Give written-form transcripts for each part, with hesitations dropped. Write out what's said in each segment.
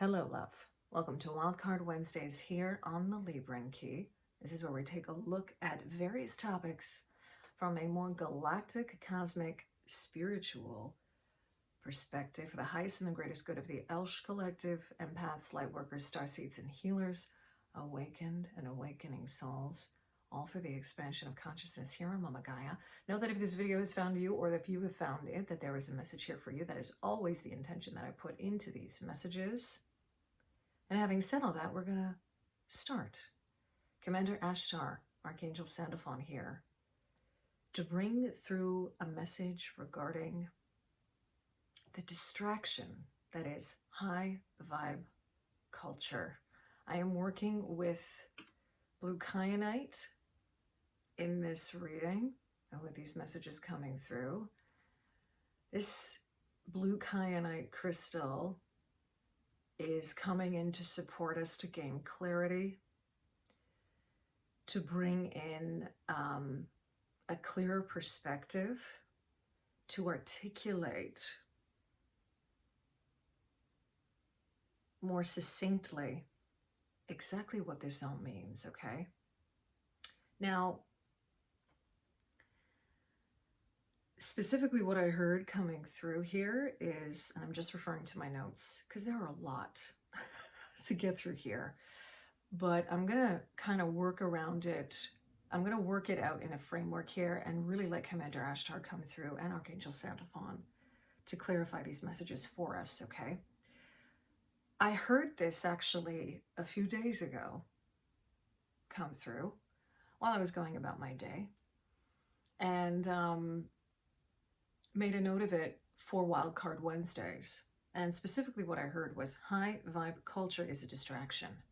Hello, love. Welcome to Wildcard Wednesdays here on the Libran Key. This is where we take a look at various topics from a more galactic, cosmic, spiritual perspective for the highest and the greatest good of the ELSH collective, empaths, lightworkers, starseeds, and healers, awakened and awakening souls, all for the expansion of consciousness here on Mama Gaia. Know that if this video has found you, or if you have found it, that there is a message here for you. That is always the intention that I put into these messages. And having said all that, we're going to start. Commander Ashtar, Archangel Sandalphon here, to bring through a message regarding the distraction that is high vibe culture. I am working with blue Kyanite in this reading, and with these messages coming through. This blue Kyanite crystal is coming in to support us to gain clarity, to bring in a clearer perspective, to articulate more succinctly exactly what this all means, okay? Now, specifically what I heard coming through here is, and I'm just referring to my notes because there are a lot to get through here, but I'm going to kind of work around it. I'm going to work it out in a framework here and really let Commander Ashtar come through and Archangel Sandalphon to clarify these messages for us, okay? I heard this actually a few days ago come through while I was going about my day, and made a note of it for Wildcard Wednesdays. And specifically what I heard was high vibe culture is a distraction.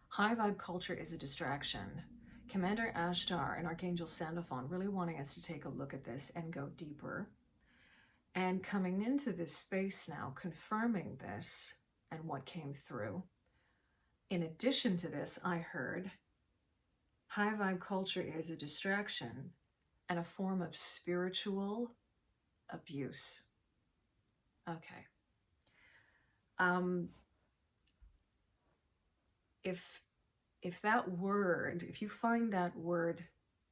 High vibe culture is a distraction. Commander Ashtar and Archangel Sandalphon really wanting us to take a look at this and go deeper. And coming into this space now, confirming this and what came through. In addition to this, I heard high vibe culture is a distraction and a form of spiritual abuse. Okay. If that word, if you find that word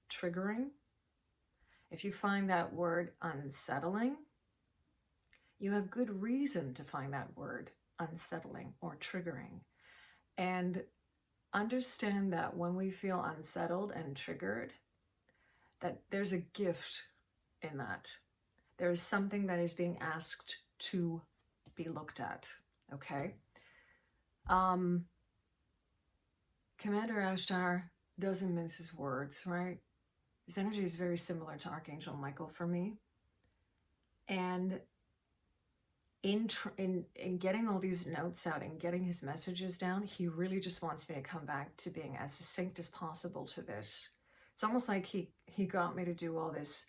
triggering, if you find that word unsettling, you have good reason to find that word unsettling or triggering. And understand that when we feel unsettled and triggered, that there's a gift in that. There is something that is being asked to be looked at, okay? Commander Ashtar doesn't mince his words, right? His energy is very similar to Archangel Michael for me. And in getting all these notes out and getting his messages down, he really just wants me to come back to being as succinct as possible to this. It's almost like he got me to do all this,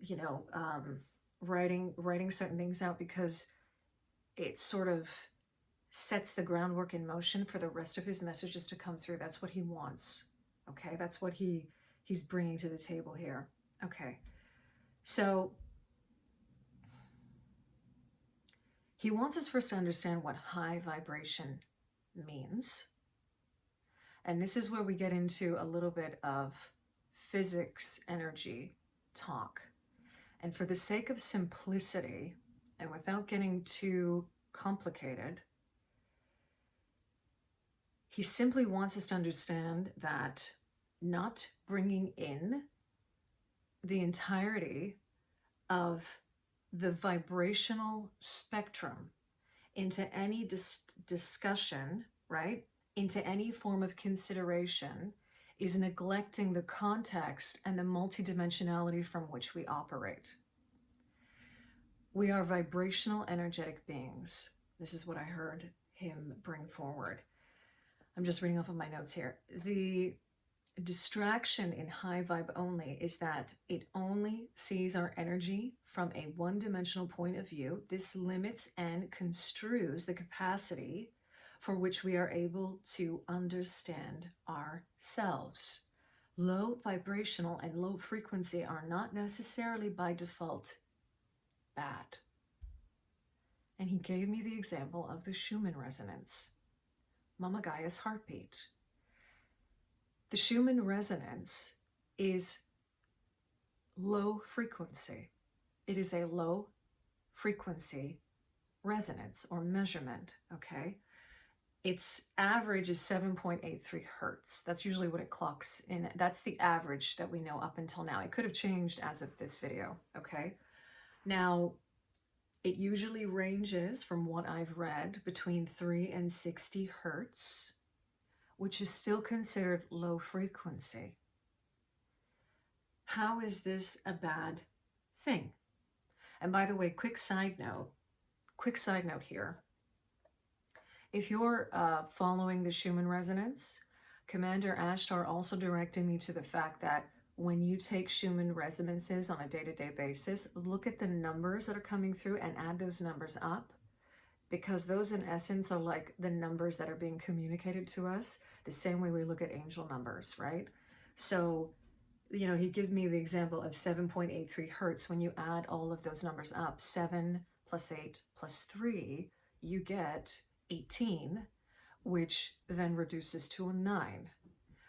you know, writing certain things out because it sort of sets the groundwork in motion for the rest of his messages to come through. That's what he wants, okay? That's what he's bringing to the table here, okay? So he wants us first to understand what high vibration means. And this is where we get into a little bit of physics energy talk. And for the sake of simplicity, and without getting too complicated, he simply wants us to understand that not bringing in the entirety of the vibrational spectrum into any discussion, right, into any form of consideration, is neglecting the context and the multidimensionality from which we operate. We are vibrational, energetic beings. This is what I heard him bring forward. I'm just reading off of my notes here. The distraction in high vibe only is that it only sees our energy from a one-dimensional point of view. This limits and construes the capacity for which we are able to understand ourselves. Low vibrational and low frequency are not necessarily by default bad. And he gave me the example of the Schumann resonance, Mama Gaia's heartbeat. The Schumann resonance is low frequency. It is a low frequency resonance or measurement, okay? Its average is 7.83 hertz. That's usually what it clocks in. That's the average that we know up until now. It could have changed as of this video, okay? Now, it usually ranges, from what I've read, between 3 and 60 hertz, which is still considered low frequency. How is this a bad thing? And by the way, quick side note here. If you're following the Schumann resonance, Commander Ashtar also directed me to the fact that when you take Schumann resonances on a day-to-day basis, look at the numbers that are coming through and add those numbers up, because those in essence are like the numbers that are being communicated to us, the same way we look at angel numbers, right? So, you know, he gives me the example of 7.83 hertz. When you add all of those numbers up, 7 plus 8 plus 3, you get 18, which then reduces to a 9,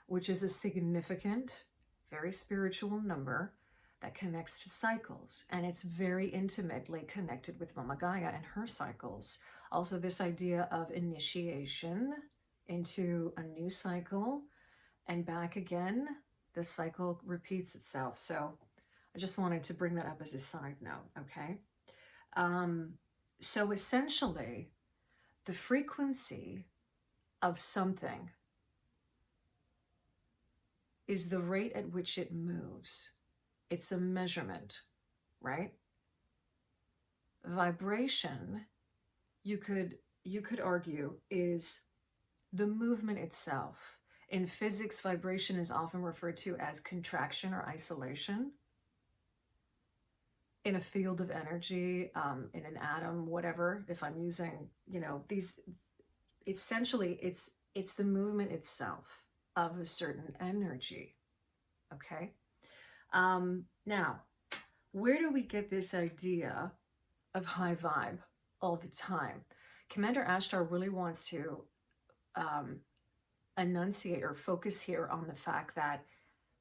which is a significant, very spiritual number that connects to cycles. And it's very intimately connected with Mama Gaia and her cycles. Also, this idea of initiation into a new cycle and back again, the cycle repeats itself. So I just wanted to bring that up as a side note, okay? So essentially, the frequency of something is the rate at which it moves. It's a measurement, right? Vibration, you could argue, is the movement itself. In physics, vibration is often referred to as contraction or isolation. In a field of energy, in an atom, whatever, if I'm using, you know, these, essentially it's the movement itself of a certain energy, okay? Now, where do we get this idea of high vibe all the time? Commander Ashtar really wants to enunciate or focus here on the fact that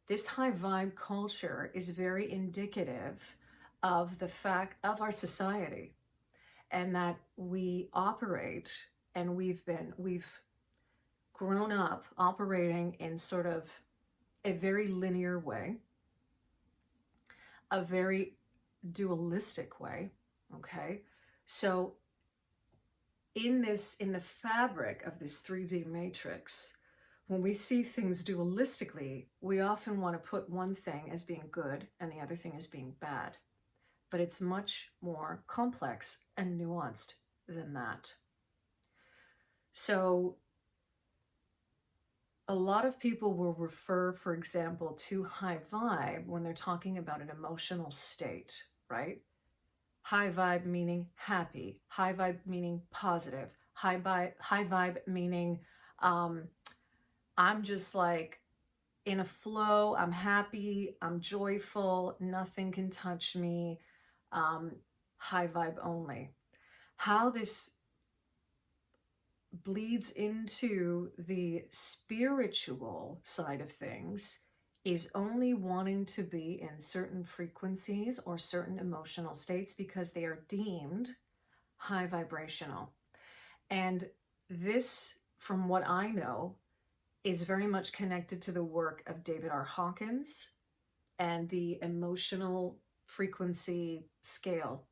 this high vibe culture is very indicative of the fact of our society, and that we operate, and we've grown up operating in sort of a very linear way, a very dualistic way, okay? So in the fabric of this 3D matrix, when we see things dualistically, we often want to put one thing as being good and the other thing as being bad. But it's much more complex and nuanced than that. So a lot of people will refer, for example, to high vibe when they're talking about an emotional state, right? High vibe meaning happy, high vibe meaning positive, high vibe meaning I'm just like in a flow, I'm happy, I'm joyful, nothing can touch me, high vibe only. How this bleeds into the spiritual side of things is only wanting to be in certain frequencies or certain emotional states because they are deemed high vibrational. And this, from what I know, is very much connected to the work of David R. Hawkins and the emotional frequency scale,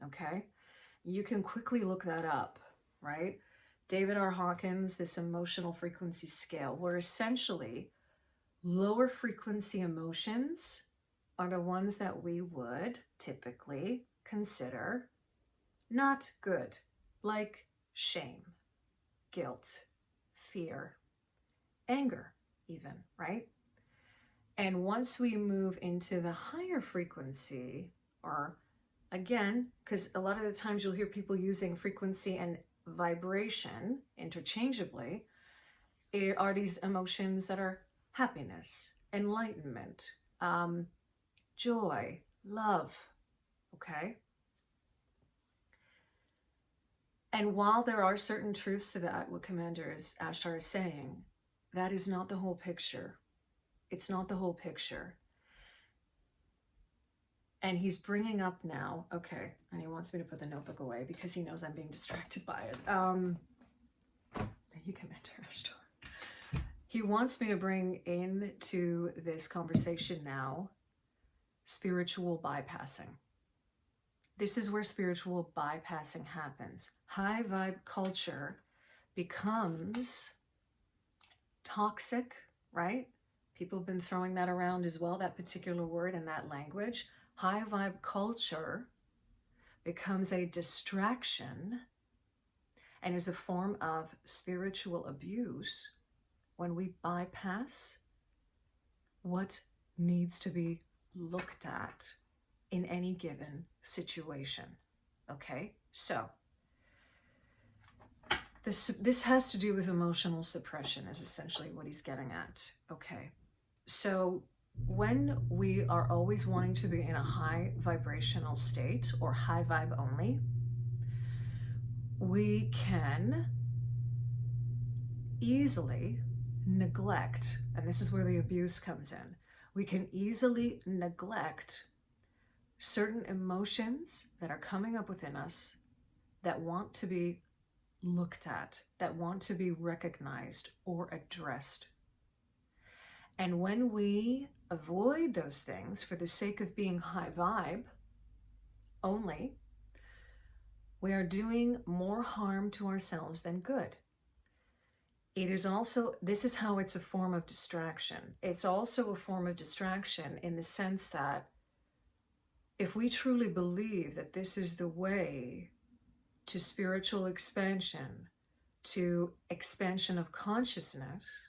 okay? You can quickly look that up, right? David R. Hawkins, this emotional frequency scale, where essentially lower frequency emotions are the ones that we would typically consider not good, like shame, guilt, fear, anger even, right? And once we move into the higher frequency, or again, because a lot of the times you'll hear people using frequency and vibration interchangeably, are these emotions that are happiness, enlightenment, joy, love, okay? And while there are certain truths to that, what Commander Ashtar is saying, that is not the whole picture. It's not the whole picture. And he's bringing up now, okay, and he wants me to put the notebook away because he knows I'm being distracted by it. Thank you, Commander Ashtar. He wants me to bring into this conversation now spiritual bypassing. This is where spiritual bypassing happens. High vibe culture becomes toxic, right? People have been throwing that around as well, that particular word and that language. High vibe culture becomes a distraction and is a form of spiritual abuse when we bypass what needs to be looked at in any given situation. Okay, so this has to do with emotional suppression, is essentially what he's getting at. Okay, so when we are always wanting to be in a high vibrational state or high vibe only, we can easily neglect, and this is where the abuse comes in, we can easily neglect certain emotions that are coming up within us that want to be looked at, that want to be recognized or addressed. And when we avoid those things for the sake of being high vibe only, we are doing more harm to ourselves than good. It is also, this is how it's a form of distraction. It's also a form of distraction in the sense that if we truly believe that this is the way to spiritual expansion, to expansion of consciousness,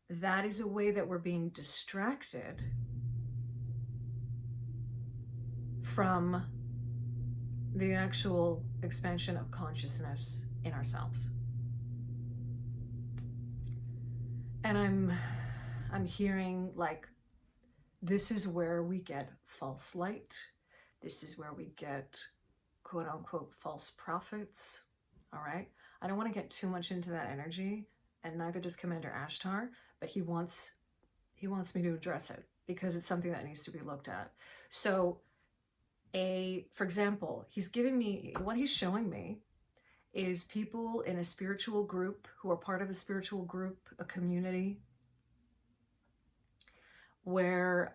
that is a way that we're being distracted from the actual expansion of consciousness in ourselves. And I'm hearing like, this is where we get false light. This is where we get quote unquote false prophets. All right. I don't want to get too much into that energy, and neither does Commander Ashtar, but he wants me to address it because it's something that needs to be looked at. So for example, he's giving me, what he's showing me is people in a spiritual group who are part of a spiritual group, a community, where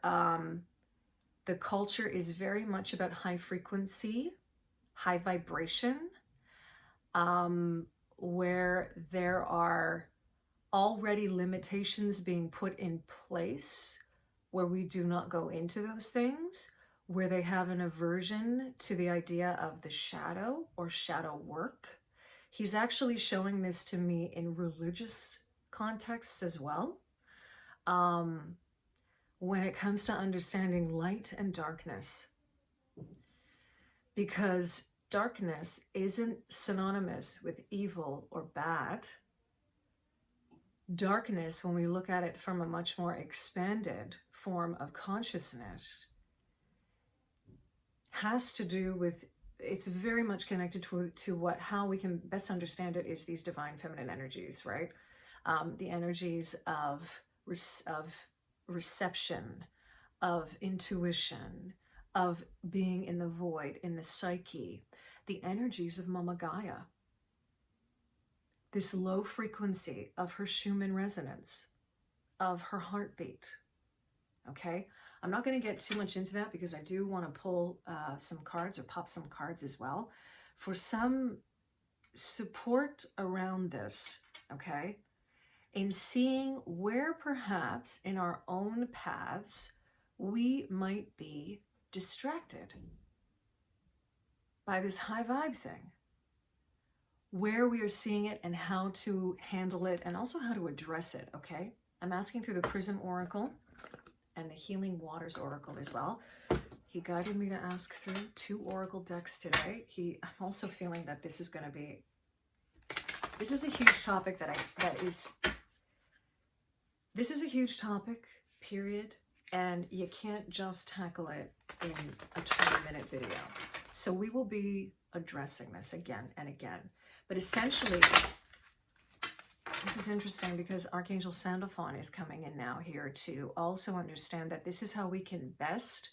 the culture is very much about high frequency, high vibration, where there are already limitations being put in place where we do not go into those things, where they have an aversion to the idea of the shadow or shadow work. He's actually showing this to me in religious contexts as well. When it comes to understanding light and darkness, because darkness isn't synonymous with evil or bad. Darkness, when we look at it from a much more expanded form of consciousness, has to do with, it's very much connected to how we can best understand it is these divine feminine energies, right? The energies of reception, of intuition, of being in the void, in the psyche, the energies of Mama Gaia. This low frequency of her Schumann resonance, of her heartbeat, okay? I'm not going to get too much into that because I do want to pull some cards or pop some cards as well for some support around this, okay? In seeing where perhaps in our own paths we might be distracted by this high vibe thing, where we are seeing it and how to handle it and also how to address it, okay? I'm asking through the Prism Oracle and the Healing Waters Oracle as well. He guided me to ask through 2 Oracle decks today. I'm also feeling that this is going to be, this is a huge topic this is a huge topic, period. and you can't just tackle it in a 20-minute video. So we will be addressing this again and again. But essentially, this is interesting because Archangel Sandalphon is coming in now here to also understand that this is how we can best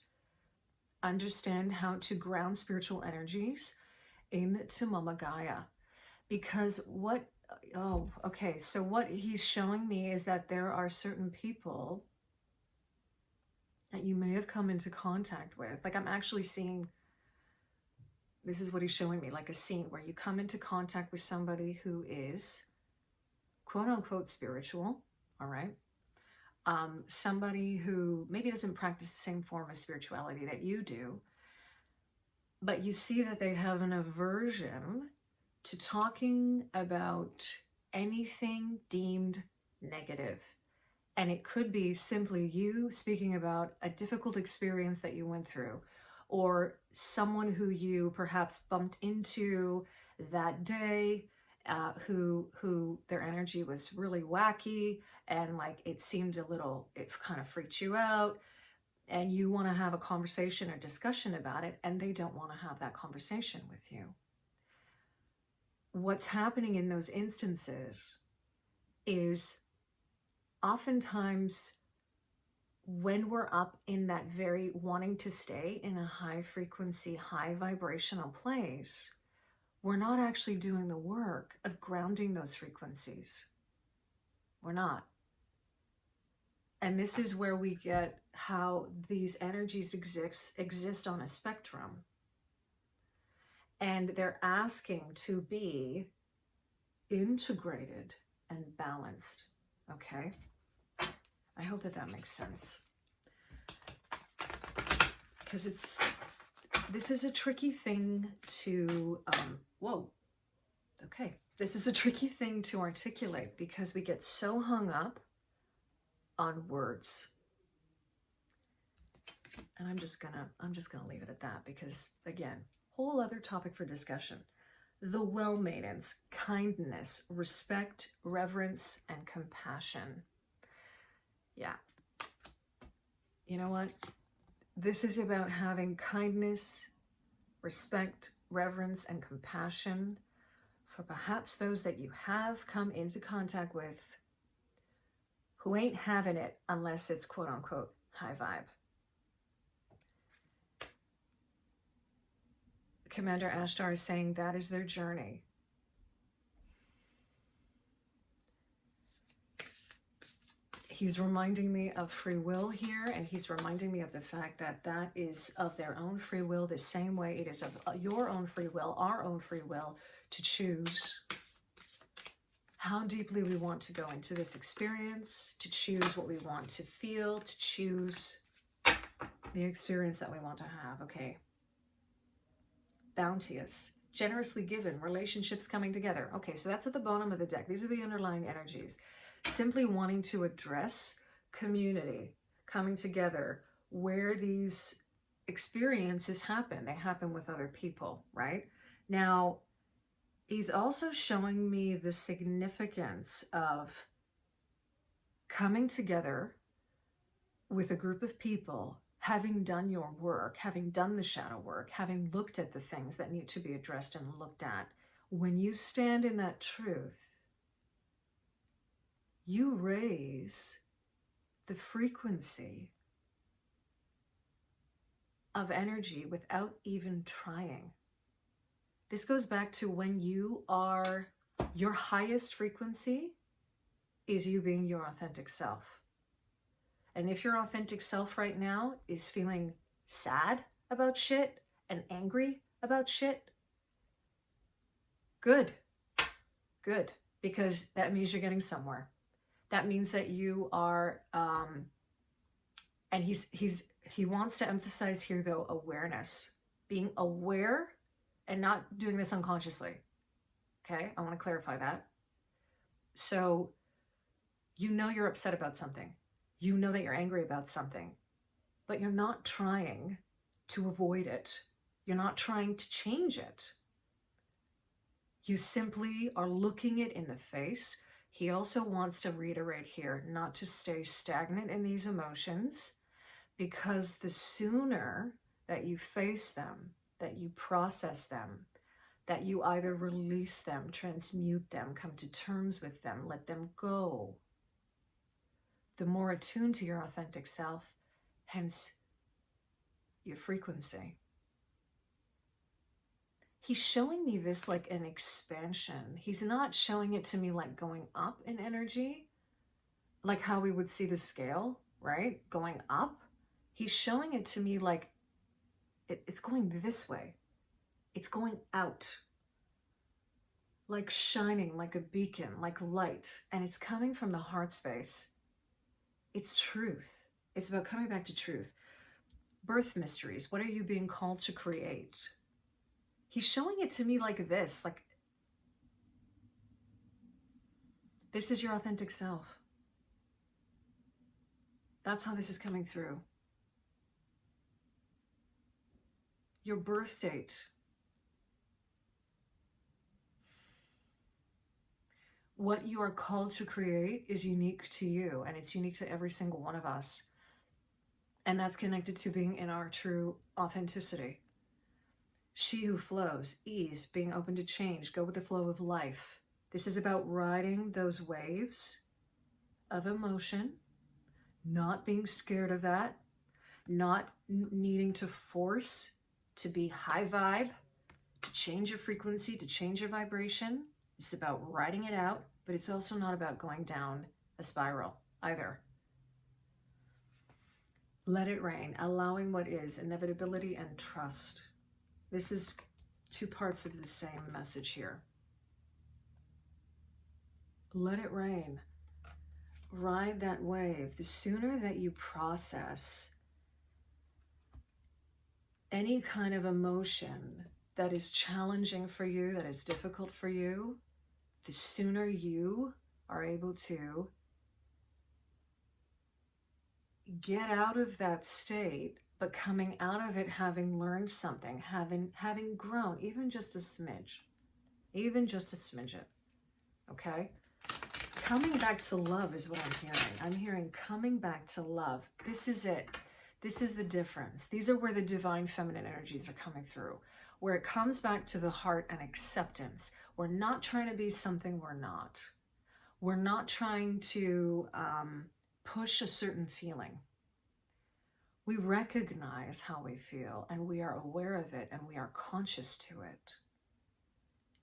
understand how to ground spiritual energies into Mama Gaia. Because what, oh, okay, so what he's showing me is that there are certain people that you may have come into contact with. Like I'm actually seeing, this is what he's showing me, like a scene where you come into contact with somebody who is quote unquote spiritual, all right? Somebody who maybe doesn't practice the same form of spirituality that you do, but you see that they have an aversion to talking about anything deemed negative. And it could be simply you speaking about a difficult experience that you went through, or someone who you perhaps bumped into that day, who their energy was really wacky, and like it seemed a little, it kind of freaked you out, and you want to have a conversation or discussion about it, and they don't want to have that conversation with you. What's happening in those instances is oftentimes when we're up in that very wanting to stay in a high frequency, high vibrational place, we're not actually doing the work of grounding those frequencies. We're not. And this is where we get how these energies exist on a spectrum. And they're asking to be integrated and balanced. Okay? I hope that that makes sense. Because this is a tricky thing to, this is a tricky thing to articulate because we get so hung up on words. And I'm just gonna leave it at that because, again, whole other topic for discussion. The well maidens, kindness, respect, reverence, and compassion. Yeah. You know what? This is about having kindness, respect, reverence, and compassion for perhaps those that you have come into contact with who ain't having it unless it's quote unquote high vibe. Commander Ashtar is saying that is their journey. He's reminding me of free will here, and he's reminding me of the fact that that is of their own free will, the same way it is of your own free will, our own free will, to choose how deeply we want to go into this experience, to choose what we want to feel, to choose the experience that we want to have. Okay. Bounteous, generously given, relationships coming together. Okay, so that's at the bottom of the deck. These are the underlying energies. Simply wanting to address community, coming together, where these experiences happen. They happen with other people, right? Now, he's also showing me the significance of coming together with a group of people, having done your work, having done the shadow work, having looked at the things that need to be addressed and looked at. When you stand in that truth, you raise the frequency of energy without even trying. This goes back to when you are, your highest frequency is you being your authentic self. And if your authentic self right now is feeling sad about shit and angry about shit, good, because that means you're getting somewhere. That means that you are, and he wants to emphasize here though, awareness, being aware and not doing this unconsciously. Okay, I want to clarify that. So, you know you're upset about something. You know that you're angry about something, but you're not trying to avoid it. You're not trying to change it. You simply are looking it in the face. He also wants to reiterate here not to stay stagnant in these emotions, because the sooner that you face them, that you process them, that you either release them, transmute them, come to terms with them, let them go, the more attuned to your authentic self, hence your frequency. He's showing me this like an expansion. He's not showing it to me like going up in energy, like how we would see the scale, right? Going up. He's showing it to me like it's going this way. It's going out. Like shining, like a beacon, like light. And it's coming from the heart space. It's truth. It's about coming back to truth. Birth mysteries. What are you being called to create? He's showing it to me like this. Like, this is your authentic self. That's how this is coming through. Your birth date. What you are called to create is unique to you, and it's unique to every single one of us. And that's connected to being in our true authenticity. She who flows, ease, being open to change, go with the flow of life. This is about riding those waves of emotion, not being scared of that, not needing to force to be high vibe, to change your frequency, to change your vibration. It's about riding it out, but it's also not about going down a spiral either. Let it rain, allowing what is, inevitability and trust. This is two parts of the same message here. Let it rain. Ride that wave. The sooner that you process any kind of emotion that is challenging for you, that is difficult for you, the sooner you are able to get out of that state, but coming out of it having learned something, having grown, even just a smidge, okay? Coming back to love is what I'm hearing. I'm hearing coming back to love. This is it. This is the difference. These are where the divine feminine energies are coming through, where it comes back to the heart and acceptance. We're not trying to be something we're not. We're not trying to push a certain feeling. We recognize how we feel, and we are aware of it, and we are conscious to it.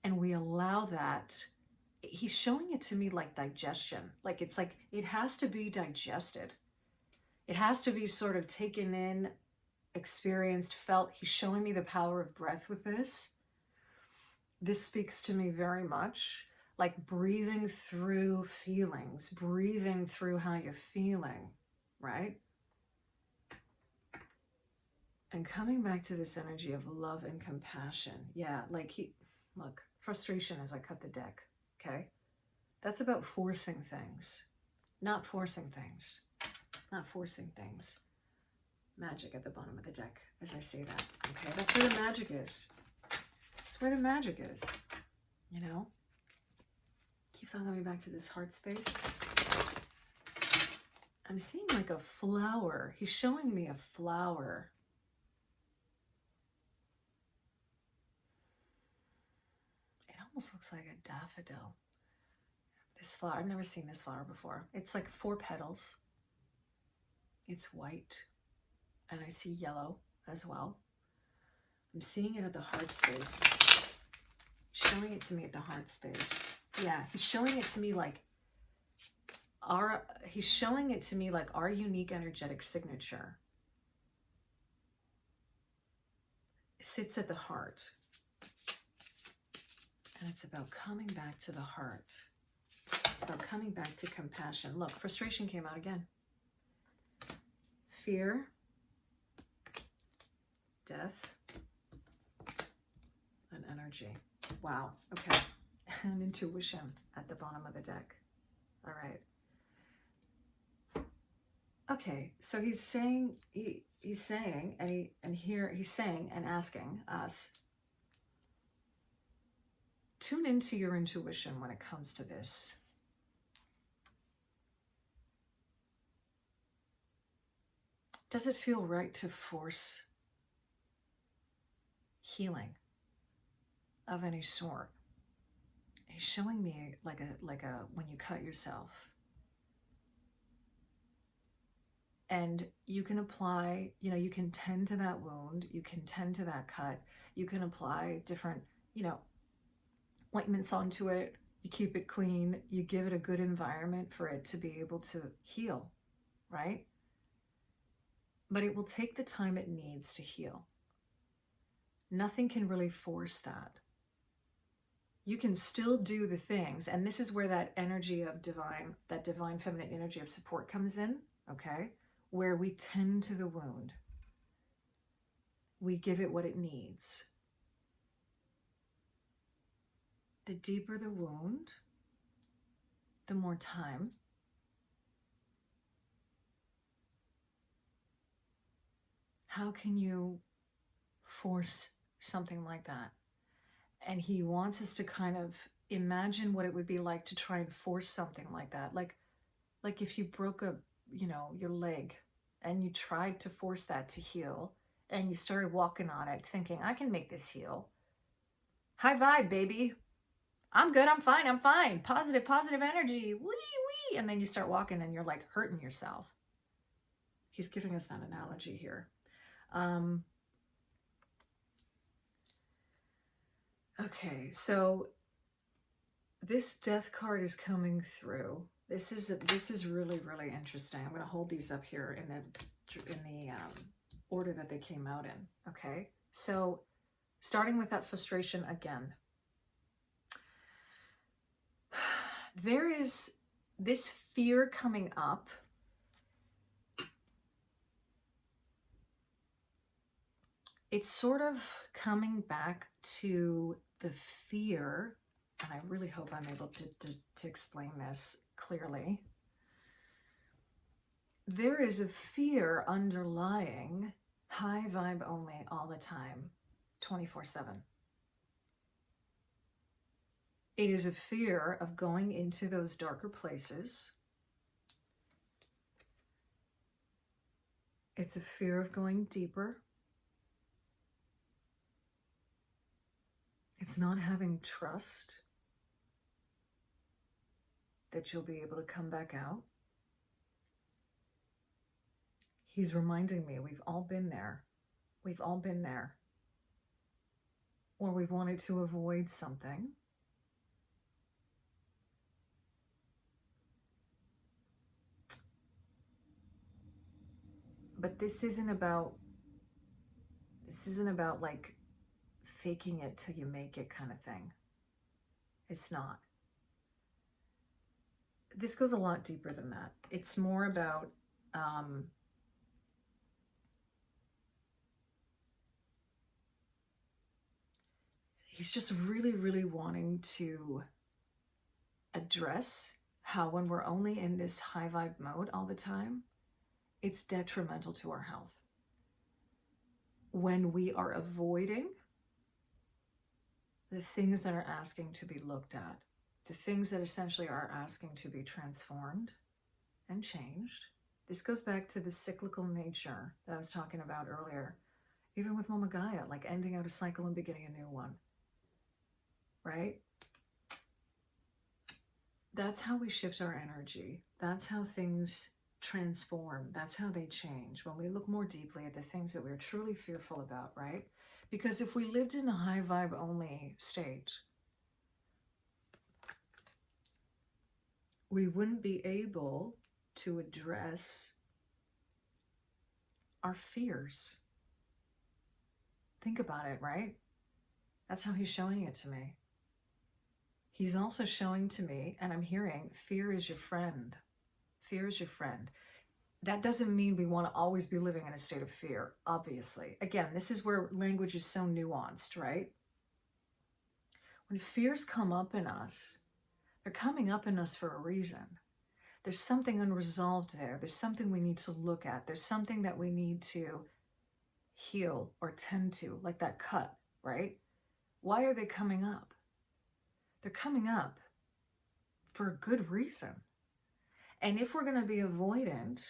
And we allow that. He's showing it to me like digestion. Like it's like it has to be digested. It has to be sort of taken in, experienced, felt. He's showing me the power of breath with this. This speaks to me very much, like breathing through feelings, breathing through how you're feeling, right? And coming back to this energy of love and compassion. Yeah, like look, frustration as I cut the deck, okay? That's about forcing things, not forcing things. Not forcing things. Magic at the bottom of the deck as I say that. Okay, that's where the magic is. That's where the magic is. You know? Keeps on coming back to this heart space. I'm seeing like a flower. He's showing me a flower. It almost looks like a daffodil. This flower, I've never seen this flower before. It's like 4 petals. It's white, and I see yellow as well. I'm seeing it at the heart space. Showing it to me at the heart space. Yeah, he's showing it to me like our unique energetic signature. It sits at the heart. And it's about coming back to the heart. It's about coming back to compassion. Look, frustration came out again. Fear, death, and energy. Wow. Okay. And intuition at the bottom of the deck. All right. Okay. So he's saying and asking us, tune into your intuition when it comes to this. Does it feel right to force healing of any sort? He's showing me like a when you cut yourself. And you can apply, you can tend to that wound, you can tend to that cut, you can apply different, ointments onto it, you keep it clean, you give it a good environment for it to be able to heal, right? But it will take the time it needs to heal. Nothing can really force that. You can still do the things, and this is where that energy of that divine feminine energy of support comes in, okay? Where we tend to the wound. We give it what it needs. The deeper the wound, the more time. How can you force something like that? And he wants us to kind of imagine what it would be like to try and force something like that. Like if you broke your leg and you tried to force that to heal and you started walking on it thinking, I can make this heal. High vibe, baby. I'm good, I'm fine. Positive energy, wee. And then you start walking and you're like hurting yourself. He's giving us that analogy here. Okay, so this death card is coming through. This is really, really interesting. I'm going to hold these up here in the order that they came out in. Okay, so starting with that frustration again. There is this fear coming up. It's sort of coming back to the fear, and I really hope I'm able to explain this clearly. There is a fear underlying high vibe only all the time, 24/7. It is a fear of going into those darker places. It's a fear of going deeper. It's not having trust that you'll be able to come back out. He's reminding me, we've all been there. We've all been there. Or we've wanted to avoid something. But this isn't about like faking it till you make it kind of thing. It's not. This goes a lot deeper than that. It's more about he's just really, really wanting to address how when we're only in this high vibe mode all the time, it's detrimental to our health. When we are avoiding the things that are asking to be looked at, the things that essentially are asking to be transformed and changed. This goes back to the cyclical nature that I was talking about earlier, even with Mama Gaia, like ending out a cycle and beginning a new one, right? That's how we shift our energy. That's how things transform. That's how they change. When we look more deeply at the things that we're truly fearful about, right? Because if we lived in a high vibe only state, we wouldn't be able to address our fears. Think about it, right? That's how he's showing it to me. He's also showing to me, and I'm hearing, fear is your friend. Fear is your friend. That doesn't mean we want to always be living in a state of fear, obviously. Again, this is where language is so nuanced, right? When fears come up in us, they're coming up in us for a reason. There's something unresolved there. There's something we need to look at. There's something that we need to heal or tend to, like that cut, right? Why are they coming up? They're coming up for a good reason. And if we're going to be avoidant,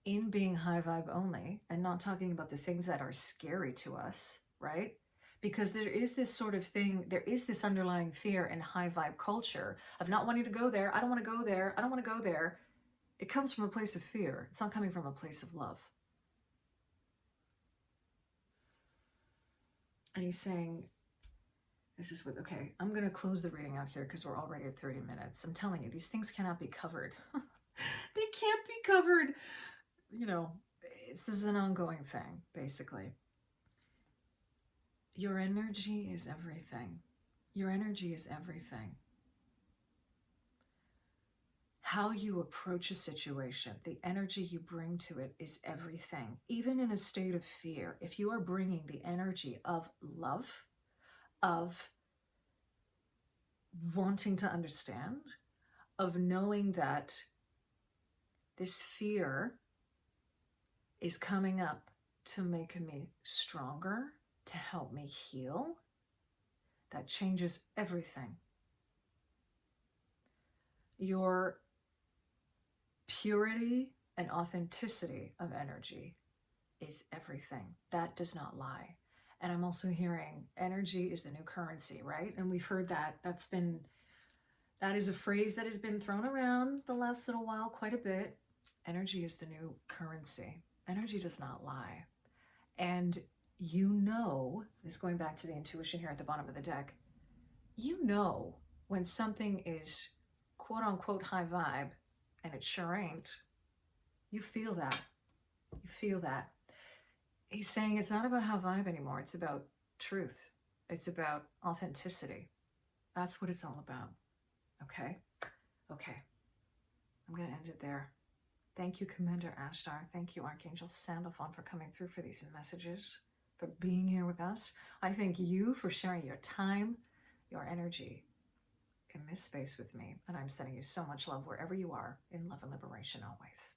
in being high vibe only and not talking about the things that are scary to us, right? Because there is this sort of thing, there is this underlying fear in high vibe culture of not wanting to go there. I don't want to go there. I don't want to go there. It comes from a place of fear. It's not coming from a place of love. And he's saying, this is what, okay, I'm going to close the reading out here because we're already at 30 minutes. I'm telling you, these things cannot be covered. They can't be covered. You know, this is an ongoing thing, basically. Your energy is everything. Your energy is everything. How you approach a situation, the energy you bring to it is everything. Even in a state of fear, if you are bringing the energy of love, of wanting to understand, of knowing that this fear is coming up to make me stronger, to help me heal, that changes everything. Your purity and authenticity of energy is everything. That does not lie. And I'm also hearing energy is the new currency, right? And we've heard that. That is a phrase that has been thrown around the last little while quite a bit. Energy is the new currency. Energy does not lie. And you know, this going back to the intuition here at the bottom of the deck, you know when something is quote unquote high vibe and it sure ain't. You feel that. You feel that. He's saying it's not about high vibe anymore. It's about truth. It's about authenticity. That's what it's all about. Okay? Okay. I'm going to end it there. Thank you, Commander Ashtar. Thank you, Archangel Sandalphon, for coming through for these messages, for being here with us. I thank you for sharing your time, your energy in this space with me. And I'm sending you so much love wherever you are, in love and liberation always.